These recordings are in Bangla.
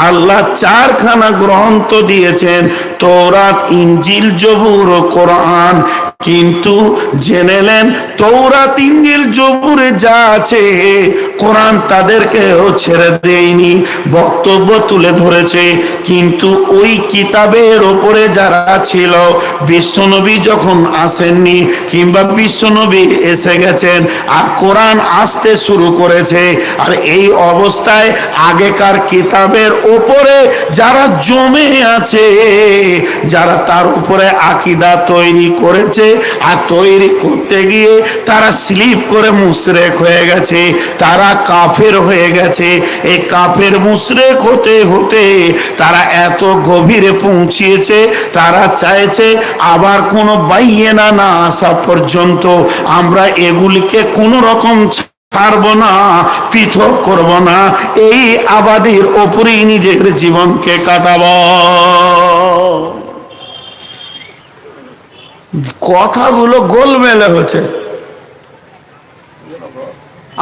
আল্লাহ চারখানা গ্রন্থ দিয়েছেন, তৌরাত, ইনজিল, জবুর ও কোরআন। কিন্তু জেনেলেন তৌরাত, ইনজিল, জবুরে যা আছে কোরআন তাদেরকেও ছেড়ে দেয়নি, বক্তব্য তুলে ধরেছে। কিন্তু ওই কিতাবের ওপরে যারা ছিল, বিশ্বনবী যখন আসেননি কিংবা বিশ্বনবী এসে গেছেন আর কোরআন আসতে শুরু করেছে, আর এই অবস্থায় আগেকার কিতাবের ওপরে যারা জমে আছে, যারা তার উপরে আকীদা তৈরি করেছে আর তৈরি করতে গিয়ে তারা স্লিপ করে মুশরিক হয়ে গেছে, তারা কাফের হয়ে গেছে। এই কাফের মুশরিক হতে হতে তারা এত গভীরে পৌঁছিয়েছে, তারা চাইছে আবার কোনো বাইয়েনা না আসা পর্যন্ত আমরা এগুলিকে কোনো রকম ছাড়বো না, পৃথক করব না, এই আবাদির ওপরেই নিজের জীবনকে কাটাবো। কথাগুলো গোলমেলে হচ্ছে।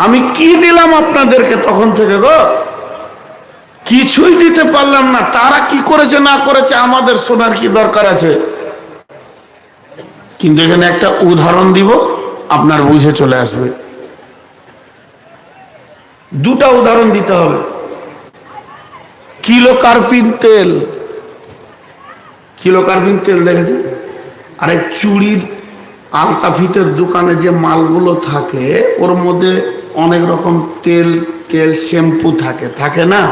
আমি কি দিলাম আপনাদেরকে তখন থেকে গো? কিছুই দিতে পারলাম না। তারা কি করেছে না করেছে আমাদের শোনার কি দরকার আছে? কিন্তু এখানে একটা উদাহরণ দিব, আপনার বুঝে চলে আসবে। দুটা উদাহরণ দিতে হবে। কিলো কার্পিন তেল, কিলো কার্পিন তেল দেখেছে? আরে চুড়ির আলতা ফিতের দোকানে যে মালগুলো থাকে ওর মধ্যে অনেক রকম তেল তেল শ্যাম্পু থাকে, থাকে না?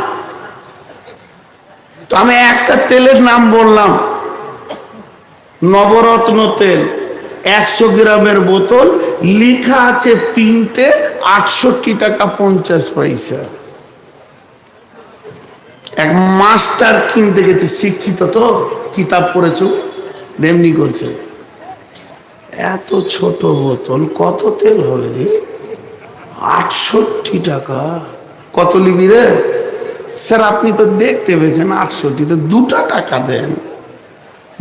তো আমি একটা তেলের নাম বললাম, নবরত্ন তেল, 100 গ্রামের বোতল, লেখা আছে প্রিন্টে 68 টাকা 50 পয়সা। এক মাস্টার কিনতে গেছে, শিক্ষিত তো, কিতাব পড়েছো, এমনি করছে, এত ছোট বোতল কত তেল হবে রে? 68 টাকা। কত লিবি রে? স্যার আপনি তো দেখতে পেয়েছেন 68, তো 2 টাকা দেন,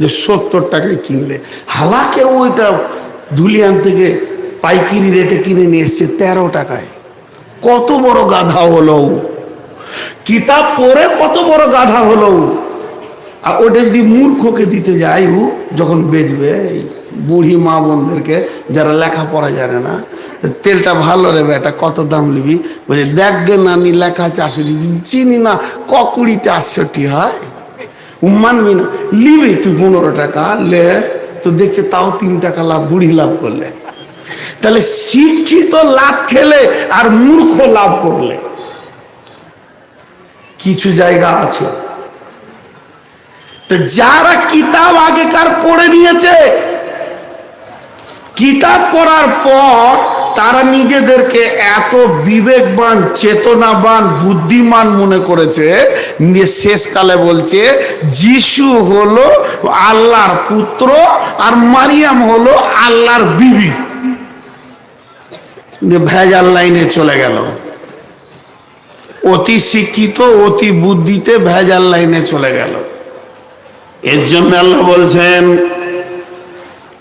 যে 70 টাকায় কিনলে। হালাকে ওইটা ধুলিয়ান থেকে পাইকারি রেটে কিনে নিয়ে এসছে 13 টাকায়। কত বড় গাধা হলো, কিতাব পড়ে কত বড় গাধা হলো। আর ওটা যদি মূর্খকে দিতে যায় ও যখন বেচবে, বুড়ি মা বোনদেরকে যারা লেখাপড়া জানে না, তেলটা ভালো রে বেটা, কত দাম নিবি? বলছে দেখবে নানি লেখা আছে 68, চিনি না ককুড়িতে 68 হয়, মানবি না, লিবি তুই 15 টাকা লে, তো দেখছে তাও 3 টাকা লাভ, বুড়ি লাভ করলে। তাহলে শিক্ষিত লাভ খেলে আর মূর্খ লাভ করলে। কিছু জায়গা আছে তো যারা কিতাব আগেকার পড়ে নিয়েছে, কিতাব পড়ার পর তারা নিজেদেরকে এত বিবেকবান, চেতনাবান, বুদ্ধিমান মনে করেছে, শেষকালে বলছে যিশু হলো আল্লাহর পুত্র আর মারিয়াম হলো আল্লাহর বিবি। ভেজাল লাইনে চলে গেল, অতি শিক্ষিত, অতি বুদ্ধিতে ভেজাল লাইনে চলে গেল। এর জন্য আল্লাহ বলছেন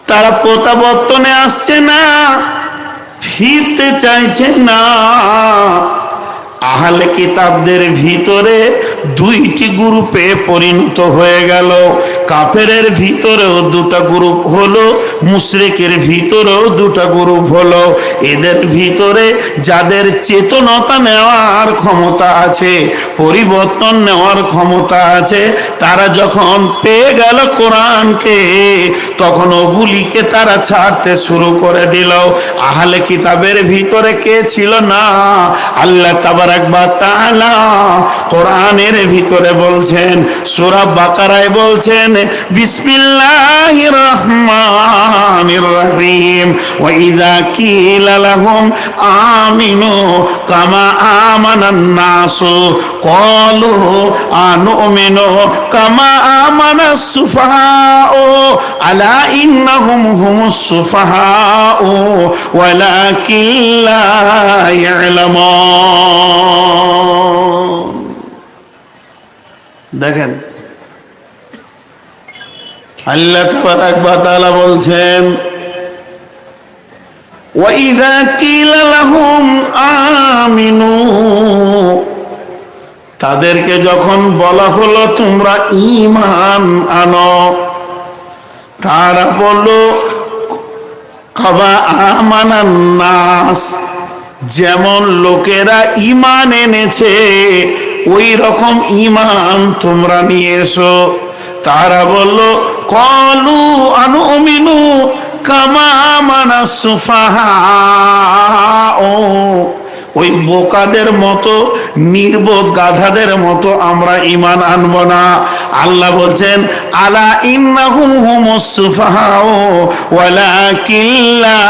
তারা প্রত্যাবর্তনে আসছে না, ফিরতে চাইছে না। আহলে কিতাবদের ভিতরে 2টি গ্রুপে পরিণত হয়ে গেল। কাফেরের ভিতরেও 2টা গ্রুপ হলো, মুশরিকের ভিতরেও 2টা গ্রুপ হলো। এদের ভিতরে যাদের চেতনতা নেওয়ার ক্ষমতা আছে, পরিবর্তন নেওয়ার ক্ষমতা আছে, তারা যখন পেয়ে গেল কোরআনকে, তখন ওগুলিকে তারা ছাড়তে শুরু করে দিল। আহলে কিতাবের ভিতরে কে ছিল না? আল্লাহ তাবারাক ওয়া তাআলা কোরআনের ভিতরে বলছেন, সূরা বাকারায় বলছেন, বিসমিল্লাহির রহমানির রহিম, ওয়া ইযা কিলা লাহুম আমিনু কামা আমানান নাসু ক্বালু আনুমিনু কামা আমানাস সুফাহাউ আলা ইন্নাহুম হুমুস সুফাহাউ ওয়ালাকিন লা ইয়ালামুন। দেখেন আল্লাহ তাবারাক ওয়া তাআলা বলছেন, ওয়া ইযা কিলা লাহুম আমিনু, তাদেরকে যখন বলা হলো তোমরা ঈমান আনো, তারা বলল কামা আমানান নাস, যেমন লোকেরা ঈমান এনেছে ওই রকম ঈমান তোমরা নিয়ে এসো। তারা বলল ক্বালু আনুমিনু কামা আমানাস সুফাহা, ওই বোকাদের মতো নির্বোধ গাধাদের মতো আমরা ঈমান আনব না। আল্লাহ বলছেন আলা ইন্নাহুম হুমুস সুফাহাউ ওয়ালাকিন লা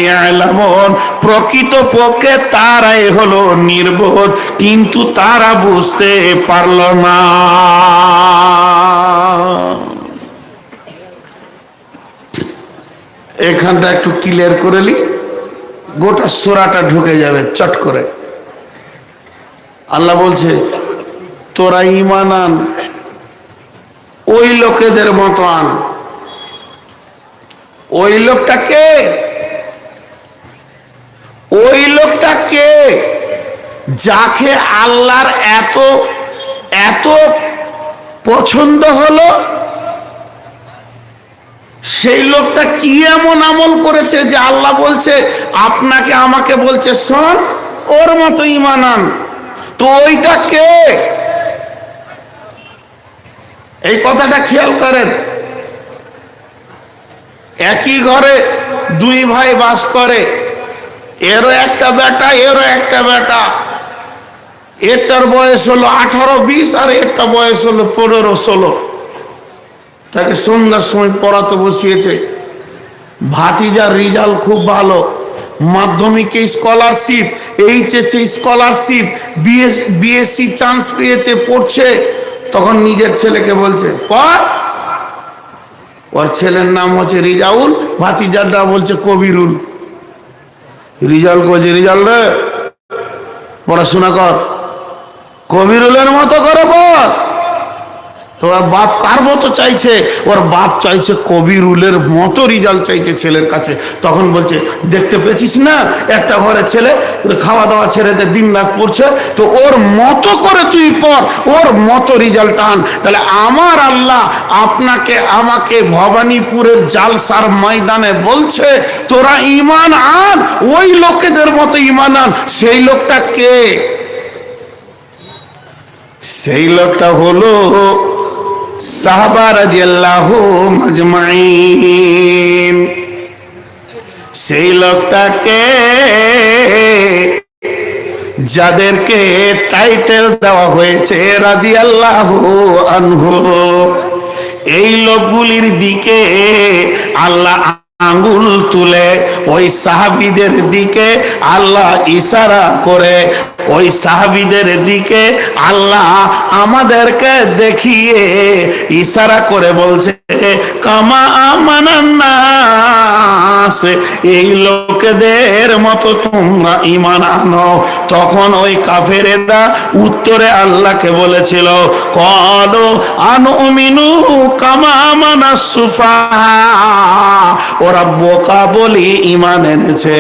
ইয়ালামুন, প্রকৃতপক্ষে তারাই হলো নির্বোধ, কিন্তু তারা বুঝতে পারল না। এখানটা একটু ক্লিয়ার করে নি, গোটা সূরাটা ঢুকে যাবে চট করে। আল্লাহ বলছে তোরা ঈমান আন, ওই লোকেদের মতো আন। ওই লোকটা কে? ওই লোকটা কে যাকে আল্লাহর এত এত পছন্দ হলো? সেই লোকটা কি এমন আমল করেছে যে আল্লাহ বলছে আপনাকে আমাকে বলছে শোন ওর মতো ঈমান আন? তো ওইটা কে? এই কথাটা খেয়াল করেন। একই ঘরে দুই ভাই বাস করে, এরও একটা বেটা এরও একটা বেটা। এরটার বয়স হলো 18-20 আর এরটা বয়স হলো 15-16। তাকে সন্ধ্যার সময় পড়াতে বসিয়েছে। ভাতিজার রেজাল্ট খুব ভালো, মাধ্যমিকে স্কলারশিপ, এইচএসে স্কলারশিপ, বিএসসি চান্স পেয়েছে, পড়ছে। তখন নিজের ছেলেকে বলছে পড়। ওর ছেলের নাম হচ্ছে রিজাউল, ভাতিজার নাম বলছে কবিরুল। রিজাউল বলছে রিজাউল রে পড়াশোনা কর, কবিরুলের মতো করে পড়। তো ওর বাপ কার মতো চাইছে? ওর বাপ চাইছে কবিরুলের মতো রেজাল্ট চাইছে ছেলের কাছে। তখন বলছে দেখতে পেয়েছিস না একটা ঘরে ছেলে খাওয়া দাওয়া ছেড়ে দিয়ে দিন রাত পড়ছে, তো ওর মতো করে তুই পড়, ওর মতো রেজাল্ট আন। তাহলে আমার আল্লাহ আপনাকে আমাকে ভবানীপুরের জালসার ময়দানে বলছে তোরা ঈমান আন, ওই লোকেদের মতো ঈমান আন। সেই লোকটা কে? সেই লোকটা হলো সাহাবা রাদিয়াল্লাহু আজমাইন। সেই লোকটাকে যাদেরকে টাইটেল দেওয়া হয়েছে রাদিয়াল্লাহু আনহু, এই লোকগুলির দিকে আল্লাহ আঙ্গুল তুলে ওই সাহাবীদের দিকে আল্লাহ ইশারা করে, ওই সাহাবীদের দিকে আল্লাহ আমাদেরকে দেখিয়ে ইশারা করে বলছে কামা আমানান নাস, এই লোকেদের মতো তোমরা ঈমান আনো। তখন ওই কাফেরেরা উত্তরে আল্লাহকে বলেছিল ক্বালু আনুমিনু কামা আমানাস সুফাহা, ওরা বোকা বলি ঈমান এনেছে,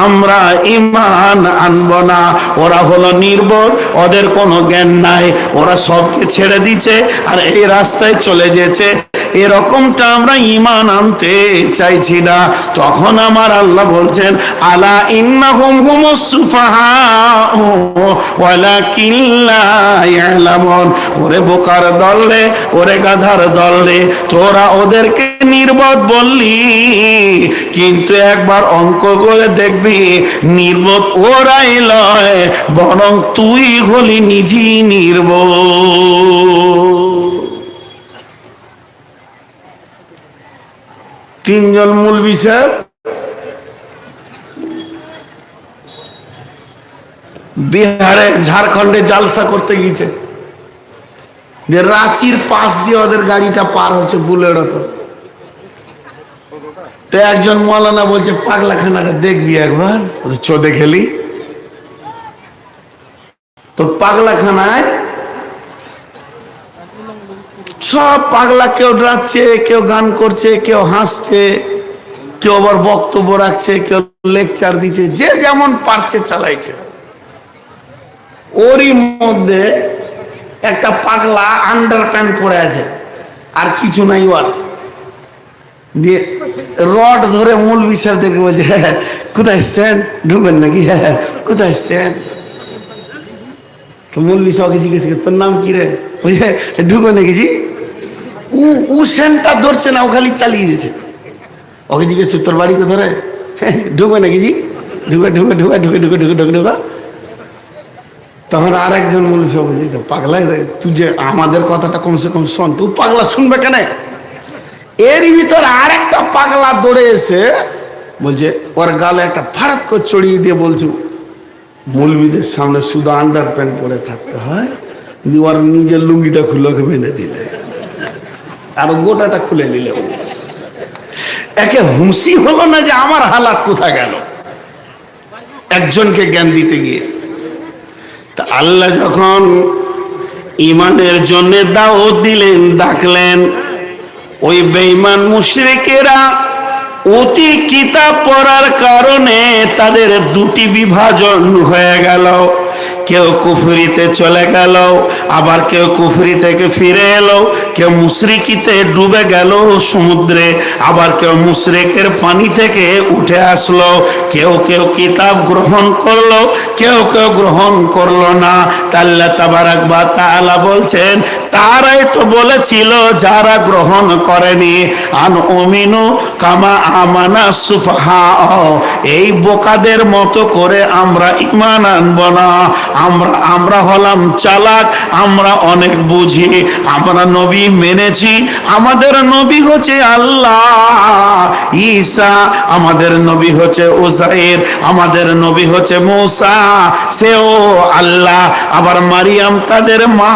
আমরা ঈমান আনব না। ওরা হলো নির্বোধ, ওদের কোনো জ্ঞান নাই, ওরা সবকে ছেড়ে দিচ্ছে আর এই রাস্তায় চলে যেছে, এরকমটা আমরা ঈমান আনতে চাইছি না। তখন আমার আল্লাহ বলছেন আলা ইন্নাহুম হুমুস সুফাহা ওয়ালাকিন লা ইয়ালামুন, ওরে বোকার দল রে, ওরে গাধার দল রে, তোরা ওদেরকে নির্বোধ বললি, কিন্তু একবার অঙ্ক করে দেখবি নির্বোধ ওরাই লয়, বরং তুই হলি নিজেই নির্বোধ। তিনজন মৌলভী সাহেব বিহারে ঝাড়খণ্ডে জালসা করতে গিয়েছে, যে রাঁচির পাশ দিয়ে ওদের গাড়িটা পার হচ্ছে বুলেটে। তো একজন মৌলানা বলছে পাগলাখানাটা দেখবি একবার, চো দেখেলি। তো পাগলাখানায় সব পাগলা, কেউ ডাকছে, কেউ গান করছে, কেউ হাসছে, কেউ আবার বক্তব্য রাখছে, কেউ লেকচার দিচ্ছে, যে যেমন পারছে চালাইছে। ওরই মধ্যে একটা পাগলা আন্ডার প্যান্ট পরে আছে, আর কিছু নাই ওর, দিয়ে রড ধরে মৌলভী সাহেবদেরকে বলছে, কোথায় এসছেন, ঢুকবেন নাকি? কোথায় এসছেন? তো মৌলভী সাহেবকে জিজ্ঞেস করে, তোর নাম কি রে? বুঝে ঢুকো নাকি জি? ও সেন্টার ধরছে না, ও খালি চালিয়ে দিয়েছে। ওকে জিজ্ঞেস তোর বাড়ি কোথায় রে? ঢুকবে নাকি জি? ঢুকে ঢুকে ঢুকে ঢুকে ঢুকে ঢুকে ঢুকে ঢুকা। তখন আর একজন মৌলভী সাহেব বলছে, পাগলা তুই যে আমাদের কথাটা কমসে কম শোন, তুই পাগলা শুনবে কেন? এরই ভিতর আর একটা পাগলা দৌড়ে এসে বলছে, ওর গালে একটা ফাড়াত করে চড়িয়ে দিয়ে বলছে, মৌলবীদের সামনে শুধু আন্ডার প্যান্ট পরে থাকতে হয়, ওর নিজের লুঙ্গিটা খুলে ওকে বেঁধে দিলে, আর গোটাটা খুলে নিলে। একে হুঁশি হলো না যে আমার হালাত কোথায় গেল একজনকে জ্ঞান দিতে গিয়ে। তা আল্লাহ যখন ইমানের জন্য দাওয়াত দিলেন, ডাকলেন, ওই বেঈমান মুশরিকেরা অতি কিতাব পড়ার কারণে তাদের দুটি বিভাজন হয়ে গেল। কেউ কুফরিতে চলে গেল, আবার কেউ কুফরি থেকে ফিরে এলো। কেউ মুশরিকিতে ডুবে গেল সমুদ্রে, আবার কেউ মুশরিকের পানি থেকে উঠে আসলো। কেউ কেউ কিতাব গ্রহণ করলো, কেউ কেউ গ্রহণ করলো না। আল্লাহ তাবারাক ওয়া তাআলা বলছেন, তারাই তো বলেছিল যারা গ্রহণ করেনি, আন উমিনু কামা আমানা সুফাহা, এই বোকাদের মতো করে আমরা ঈমান আনব না। আমরা হলাম চালাক, আমরা অনেক বুঝি, আমরা নবী মেনেছি। আমাদের নবী হচ্ছে আল্লাহ, ঈসা আমাদের নবী হচ্ছে উযাইর, আমাদের নবী হচ্ছে মূসা, সেও আল্লাহ। আবার মারিয়াম তাদের মা,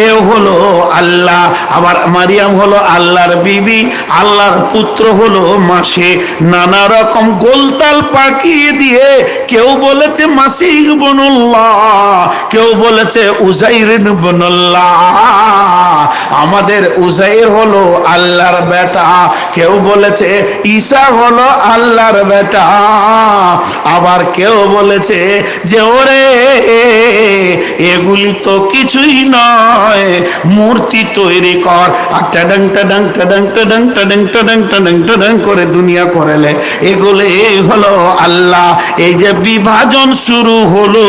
এও হলো আল্লাহ। আবার মারিয়াম হলো আল্লাহর বিবি, আল্লাহর পুত্র হলো মাসি। নানা রকম গোলতাল পাকিয়ে দিয়ে কেউ বলেছে মাসিহ ইবনুল্লাহ, কেউ বলেছে উযাইর ইবনুল্লাহ। আমাদের উযাইর হলো আল্লাহর বেটা, কেউ বলেছে ঈসা হলো আল্লাহর বেটা। আবার কেউ বলেছে যে ওরে এগুলি তো কিছুই নয়, মূর্তি তৈরি কর, আর টাডাং টাডাং টাডাং টাডাং টাডাং টাডাং টাডাং টাডাং করে দুনিয়া করেলে, এগুলি হলো আল্লাহ। এই যে বিভাজন শুরু হলো,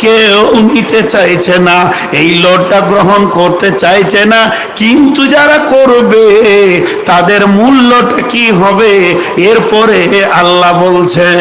কেউ নিতে চাইছে না, এই লোডটা গ্রহণ করতে চাইছে না। কিন্তু যারা করবে তাদের মূল্যটা কি হবে, এরপরে আল্লাহ বলছেন।